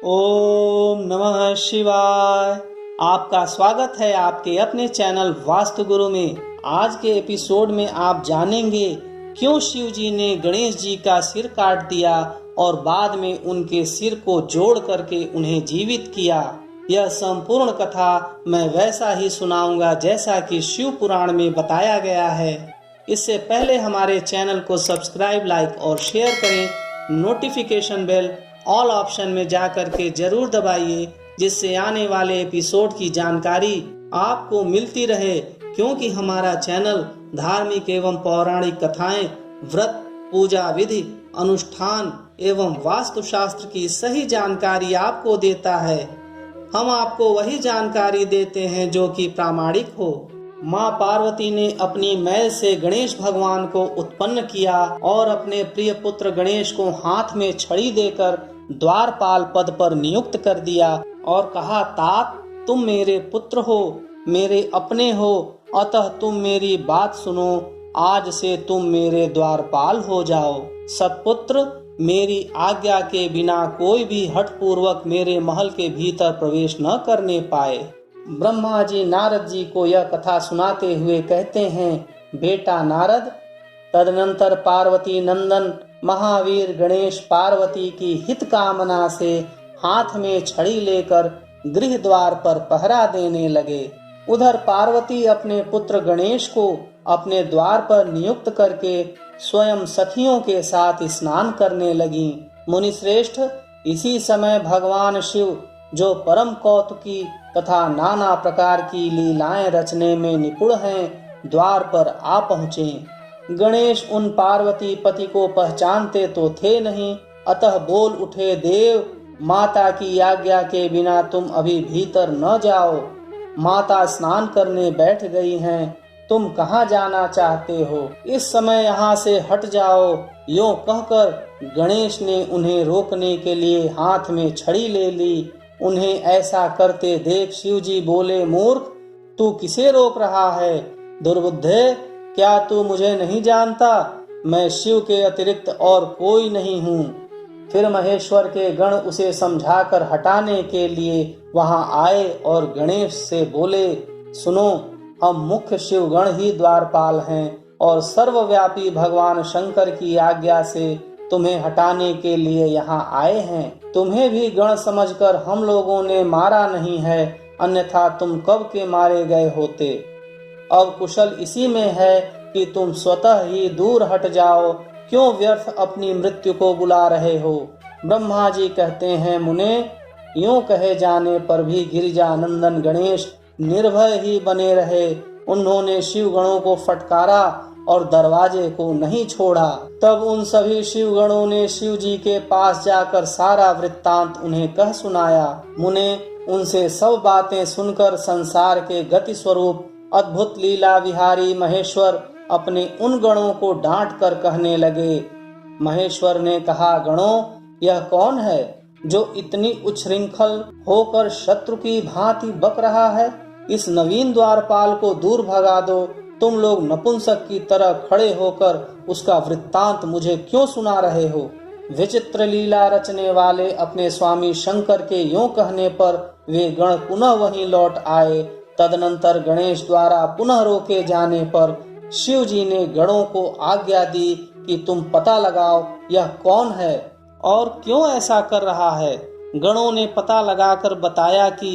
ओम नमः शिवाय। आपका स्वागत है आपके अपने चैनल वास्तु गुरु में। आज के एपिसोड में आप जानेंगे क्यों शिव जी ने गणेश जी का सिर काट दिया और बाद में उनके सिर को जोड़ करके उन्हें जीवित किया। यह संपूर्ण कथा मैं वैसा ही सुनाऊंगा जैसा कि शिव पुराण में बताया गया है। इससे पहले हमारे चैनल को सब्सक्राइब, लाइक और शेयर करें। नोटिफिकेशन बेल ऑल ऑप्शन में जा करके जरूर दबाइए, जिससे आने वाले एपिसोड की जानकारी आपको मिलती रहे। क्योंकि हमारा चैनल धार्मिक एवं पौराणिक कथाएं, व्रत, पूजा विधि, अनुष्ठान एवं वास्तुशास्त्र की सही जानकारी आपको देता है। हम आपको वही जानकारी देते हैं जो कि प्रामाणिक हो। माँ पार्वती ने अपनी मैल से गणेश भगवान को उत्पन्न किया और अपने प्रिय पुत्र गणेश को हाथ में छड़ी देकर द्वारपाल पद पर नियुक्त कर दिया और कहा, तात तुम मेरे पुत्र हो, मेरे अपने हो, अतः तुम मेरी बात सुनो। आज से तुम मेरे द्वारपाल हो जाओ। सतपुत्र, मेरी आज्ञा के बिना कोई भी हठ पूर्वक मेरे महल के भीतर प्रवेश न करने पाए। ब्रह्मा जी नारद जी को यह कथा सुनाते हुए कहते हैं, बेटा नारद, तदनंतर पार्वती नंदन महावीर गणेश पार्वती की हित कामना से हाथ में छड़ी लेकर गृह द्वार पर पहरा देने लगे। उधर पार्वती अपने पुत्र गणेश को अपने द्वार पर नियुक्त करके स्वयं सखियों के साथ स्नान करने लगी। मुनिश्रेष्ठ, इसी समय भगवान शिव, जो परम कौतुकी तथा नाना प्रकार की लीलाएं रचने में निपुण हैं, द्वार पर आ पहुँचे। गणेश उन पार्वती पति को पहचानते तो थे नहीं, अतः बोल उठे, देव, माता की आज्ञा के बिना तुम अभी भीतर न जाओ। माता स्नान करने बैठ गई हैं, तुम कहाँ जाना चाहते हो? इस समय यहाँ से हट जाओ। यों कहकर गणेश ने उन्हें रोकने के लिए हाथ में छड़ी ले ली। उन्हें ऐसा करते देख शिव जी बोले, मूर्ख, तू किसे रोक रहा है? दुर्बुद्धे, क्या तू मुझे नहीं जानता? मैं शिव के अतिरिक्त और कोई नहीं हूँ। फिर महेश्वर के गण उसे समझाकर हटाने के लिए वहां आए और गणेश से बोले, सुनो, हम मुख्य शिव गण ही द्वारपाल हैं और सर्वव्यापी भगवान शंकर की आज्ञा से तुम्हें हटाने के लिए यहाँ आए हैं। तुम्हें भी गण समझकर हम लोगों ने मारा नहीं है, अन्यथा तुम कब के मारे गए होते। अब कुशल इसी में है कि तुम स्वतः ही दूर हट जाओ। क्यों व्यर्थ अपनी मृत्यु को बुला रहे हो? ब्रह्मा जी कहते हैं, मुने, यूं कहे जाने पर भी गिरिजानंदन गणेश निर्भय ही बने रहे। उन्होंने शिव गणों को फटकारा और दरवाजे को नहीं छोड़ा। तब उन सभी शिव गणों ने शिव जी के पास जाकर सारा वृत्तांत उन्हें कह सुनाया। मुने, उनसे सब बातें सुनकर संसार के गति स्वरूप अद्भुत लीला विहारी महेश्वर अपने उन गणों को डांट कर कहने लगे। महेश्वर ने कहा, गणों, यह कौन है जो इतनी उच्छृंखल होकर शत्रु की भांति बक रहा है? इस नवीन द्वारपाल को दूर भगा दो। तुम लोग नपुंसक की तरह खड़े होकर उसका वृत्तांत मुझे क्यों सुना रहे हो? विचित्र लीला रचने वाले अपने स्वामी शंकर के यूं कहने पर वे गण पुनः वहीं लौट आए। तदनंतर गणेश द्वारा पुनः रोके जाने पर शिव जी ने गणों को आज्ञा दी कि तुम पता लगाओ यह कौन है और क्यों ऐसा कर रहा है। गणों ने पता लगाकर बताया कि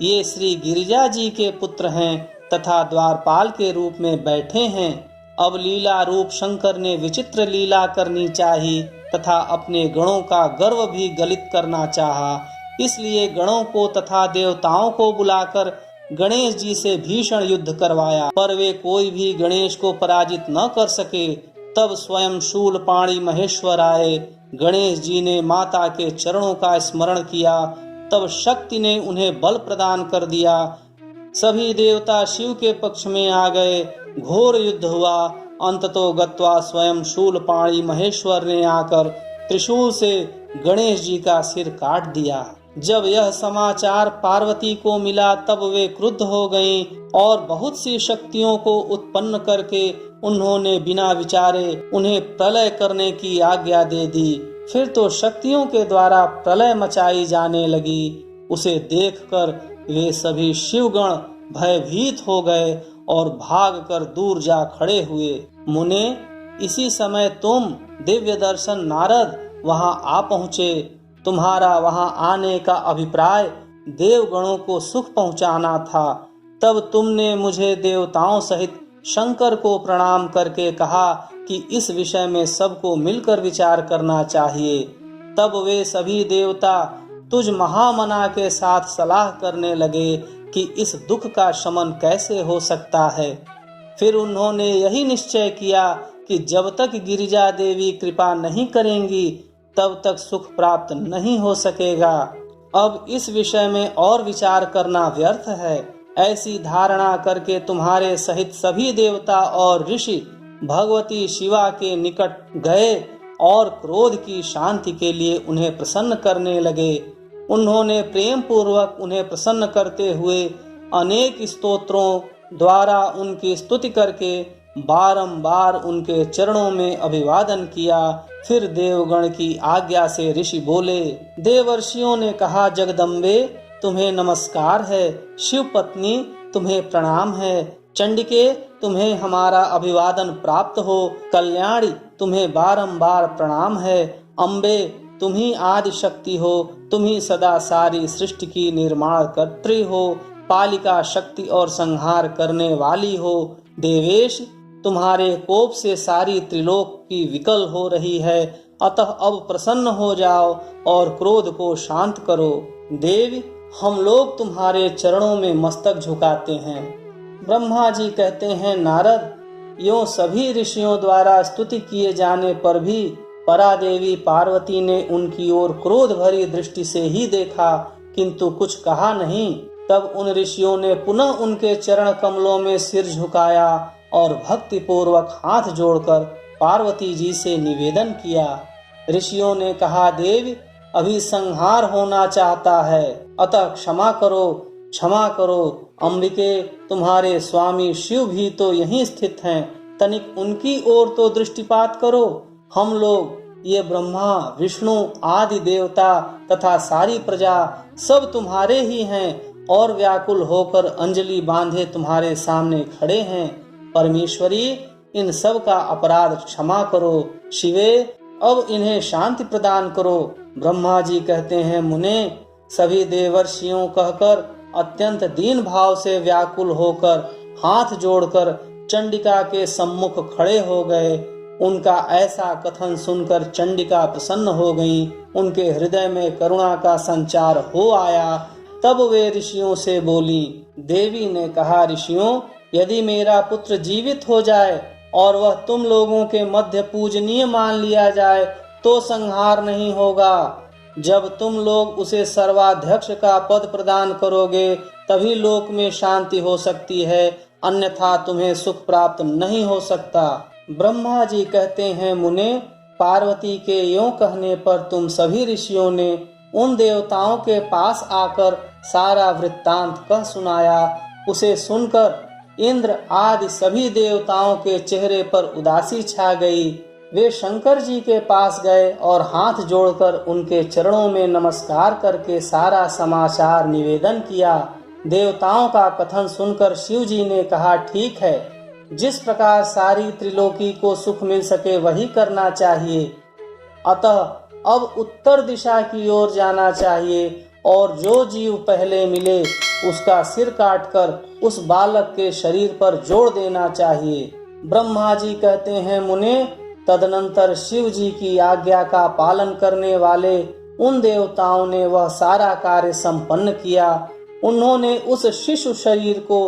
ये श्री गिरिजा जी के पुत्र हैं तथा द्वारपाल के रूप में बैठे हैं। अब लीला रूप शंकर ने विचित्र लीला करनी चाहिए तथा अपने गणों का गर्व भी गलित करना चाहा। इसलिए गणों को तथा देवताओं को बुलाकर गणेश जी से भीषण युद्ध करवाया, पर वे कोई भी गणेश को पराजित न कर सके। तब स्वयं शूलपाणी महेश्वर आए। गणेश जी ने माता के चरणों का स्मरण किया। तब शक्ति ने उन्हें बल प्रदान कर दिया। सभी देवता शिव के पक्ष में आ गए। घोर युद्ध हुआ। अंततो गत्वा स्वयं शूलपाणी महेश्वर ने आकर त्रिशूल से गणेश जी का सिर काट दिया। जब यह समाचार पार्वती को मिला तब वे क्रुद्ध हो गईं और बहुत सी शक्तियों को उत्पन्न करके उन्होंने बिना विचारे उन्हें प्रलय करने की आज्ञा दे दी। फिर तो शक्तियों के द्वारा प्रलय मचाई जाने लगी। उसे देखकर वे सभी शिवगण भयभीत हो गए और भागकर दूर जा खड़े हुए। मुने, इसी समय तुम दिव्य दर्शन नारद वहां आ पहुँचे। तुम्हारा वहां आने का अभिप्राय देवगणों को सुख पहुंचाना था। तब तुमने मुझे देवताओं सहित शंकर को प्रणाम करके कहा कि इस विषय में सबको मिलकर विचार करना चाहिए। तब वे सभी देवता तुझ महामना के साथ सलाह करने लगे कि इस दुख का शमन कैसे हो सकता है। फिर उन्होंने यही निश्चय किया कि जब तक गिरिजा देवी कृपा नहीं करेंगी तब तक सुख प्राप्त नहीं हो सकेगा। अब इस विषय में और विचार करना व्यर्थ है। ऐसी धारणा करके तुम्हारे सहित सभी देवता और ऋषि भगवती शिवा के निकट गए और क्रोध की शांति के लिए उन्हें प्रसन्न करने लगे। उन्होंने प्रेम पूर्वक उन्हें प्रसन्न करते हुए अनेक स्तोत्रों द्वारा उनकी स्तुति करके बारंबार उनके चरणों में अभिवादन किया। फिर देवगण की आज्ञा से ऋषि बोले। देवर्षियों ने कहा, जगदम्बे तुम्हें नमस्कार है। शिव पत्नी तुम्हें प्रणाम है। चंडिके तुम्हें हमारा अभिवादन प्राप्त हो। कल्याणी तुम्हें बारंबार प्रणाम है। अम्बे तुम ही आदि शक्ति हो। तुम ही सदा सारी सृष्टि की निर्माण कर्त्री हो। पालिका शक्ति और संहार करने वाली हो। देवेश तुम्हारे कोप से सारी त्रिलोक की विकल हो रही है। अतः अब प्रसन्न हो जाओ और क्रोध को शांत करो। देवी, हम लोग तुम्हारे चरणों में मस्तक झुकाते हैं। ब्रह्मा जी कहते हैं, नारद, यों सभी ऋषियों द्वारा स्तुति किए जाने पर भी परादेवी पार्वती ने उनकी ओर क्रोध भरी दृष्टि से ही देखा, किंतु कुछ कहा नहीं। तब उन ऋषियों ने पुनः उनके चरण कमलों में सिर झुकाया और भक्ति पूर्वक हाथ जोड़कर पार्वती जी से निवेदन किया। ऋषियों ने कहा, देव, अभी संहार होना चाहता है, अतः क्षमा करो, क्षमा करो। अंबिके, तुम्हारे स्वामी शिव भी तो यहीं स्थित हैं, तनिक उनकी ओर तो दृष्टिपात करो। हम लोग, ये ब्रह्मा विष्णु आदि देवता तथा सारी प्रजा सब तुम्हारे ही हैं और व्याकुल होकर अंजलि बांधे तुम्हारे सामने खड़े हैं। परमेश्वरी, इन सब का अपराध क्षमा करो। शिवे, अब इन्हें शांति प्रदान करो। ब्रह्मा जी कहते हैं, मुने, सभी देवर्षियों कहकर अत्यंत दीन भाव से व्याकुल होकर हाथ जोड़कर चंडिका के सम्मुख खड़े हो गए। उनका ऐसा कथन सुनकर चंडिका प्रसन्न हो गईं। उनके हृदय में करुणा का संचार हो आया। तब वे ऋषियों से बोली। देवी ने कहा, ऋषियों, यदि मेरा पुत्र जीवित हो जाए और वह तुम लोगों के मध्य पूजनीय मान लिया जाए तो संहार नहीं होगा। जब तुम लोग उसे सर्वाध्यक्ष का पद प्रदान करोगे तभी लोक में शांति हो सकती है, अन्यथा तुम्हें सुख प्राप्त नहीं हो सकता। ब्रह्मा जी कहते हैं, मुने, पार्वती के यों कहने पर तुम सभी ऋषियों ने उन देवताओं के पास आकर सारा वृत्तांत कह सुनाया। उसे सुनकर इंद्र आदि सभी देवताओं के चेहरे पर उदासी छा गई। वे शंकर जी के पास गए और हाथ जोड़कर उनके चरणों में नमस्कार करके सारा समाचार निवेदन किया। देवताओं का कथन सुनकर शिव जी ने कहा, ठीक है, जिस प्रकार सारी त्रिलोकी को सुख मिल सके वही करना चाहिए। अतः अब उत्तर दिशा की ओर जाना चाहिए और जो जीव पहले मिले उसका सिर काटकर उस बालक के शरीर पर जोड़ देना चाहिए। ब्रह्मा जी कहते हैं, मुने, तदनंतर शिव जी की आज्ञा का पालन करने वाले उन देवताओं ने वह सारा कार्य संपन्न किया। उन्होंने उस शिशु शरीर को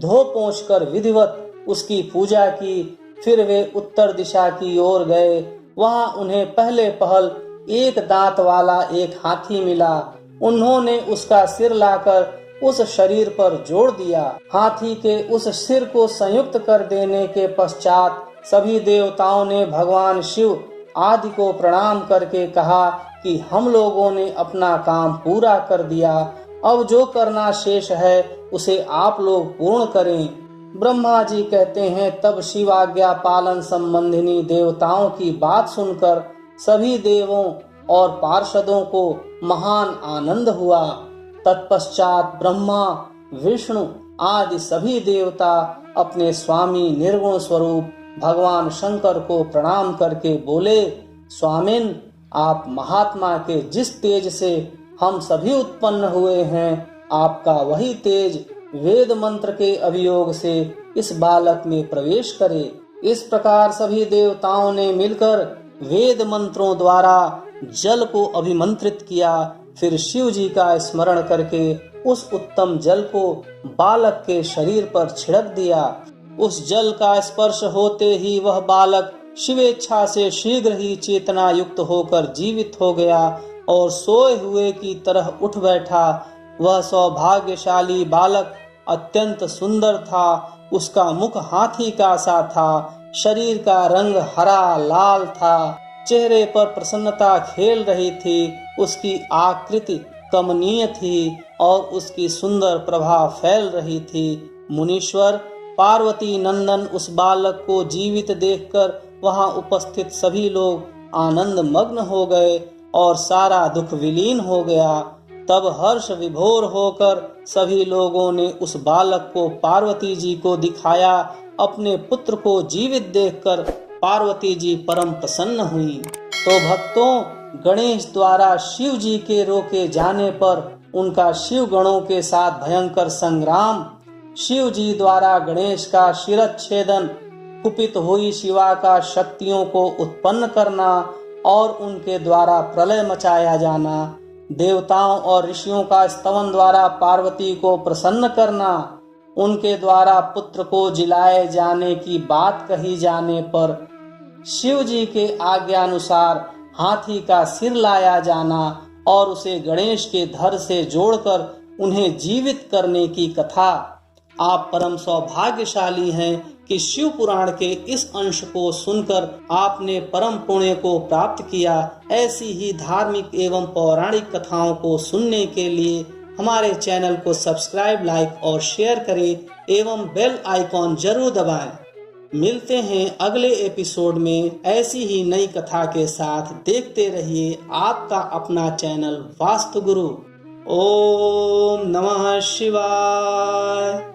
धो पोंछ कर विधिवत उसकी पूजा की। फिर वे उत्तर दिशा की ओर गए। वहां उन्हें पहले पहल एक दांत वाला एक हाथी मिला। उन्होंने उसका सिर लाकर उस शरीर पर जोड़ दिया। हाथी के उस सिर को संयुक्त कर देने के पश्चात सभी देवताओं ने भगवान शिव आदि को प्रणाम करके कहा कि हम लोगों ने अपना काम पूरा कर दिया। अब जो करना शेष है उसे आप लोग पूर्ण करें। ब्रह्मा जी कहते हैं, तब शिवाज्ञा पालन संबंधिनी देवताओं की बात सुनकर सभी देवों और पार्षदों को महान आनंद हुआ। तत्पश्चात ब्रह्मा, विष्णु आदि सभी देवता अपने स्वामी निर्गुण स्वरूप भगवान शंकर को प्रणाम करके बोले, स्वामिन, आप महात्मा के जिस तेज से हम सभी उत्पन्न हुए हैं, आपका वही तेज वेद मंत्र के अभियोग से इस बालक में प्रवेश करे। इस प्रकार सभी देवताओं ने मिलकर वेद मंत्रों द्वारा जल को अभिमंत्रित किया। फिर शिव जी का स्मरण करके उस उत्तम जल को बालक के शरीर पर छिड़क दिया। उस जल का स्पर्श होते ही वह बालक शिवेच्छा से शीघ्र ही चेतना युक्त होकर जीवित हो गया और सोए हुए की तरह उठ बैठा। वह सौभाग्यशाली बालक अत्यंत सुंदर था। उसका मुख हाथी का सा था, शरीर का रंग हरा लाल था, चेहरे पर प्रसन्नता खेल रही थी, उसकी आकृति कमनीय थी और उसकी सुंदर प्रभा फैल रही थी। मुनीश्वर, पार्वती नंदन उस बालक को जीवित देखकर वहां उपस्थित सभी लोग आनंद मग्न हो गए और सारा दुख विलीन हो गया। तब हर्ष विभोर होकर सभी लोगों ने उस बालक को पार्वती जी को दिखाया। अपने पुत्र को जीवित देखकर पार्वती जी परम प्रसन्न हुई। तो भक्तों, गणेश द्वारा शिव जी के रोके जाने पर उनका शिव गणों के साथ भयंकर संग्राम, शिव जी द्वारा गणेश का शिरच्छेदन, कुपित हुई शिवा का शक्तियों को उत्पन्न करना और उनके द्वारा प्रलय मचाया जाना, देवताओं और ऋषियों का स्तवन द्वारा पार्वती को प्रसन्न करना, उनके द्वारा पुत्र को जिलाए जाने की बात कही जाने पर शिव जी के आज्ञानुसार हाथी का सिर लाया जाना और उसे गणेश के धड़ से जोड़कर उन्हें जीवित करने की कथा। आप परम सौभाग्यशाली हैं कि शिव पुराण के इस अंश को सुनकर आपने परम पुण्य को प्राप्त किया। ऐसी ही धार्मिक एवं पौराणिक कथाओं को सुनने के लिए हमारे चैनल को सब्सक्राइब, लाइक और शेयर करें एवं बेल आइकॉन जरूर दबाएं। मिलते हैं अगले एपिसोड में ऐसी ही नई कथा के साथ। देखते रहिए आपका अपना चैनल वास्तु गुरु। ओम नमः शिवाय।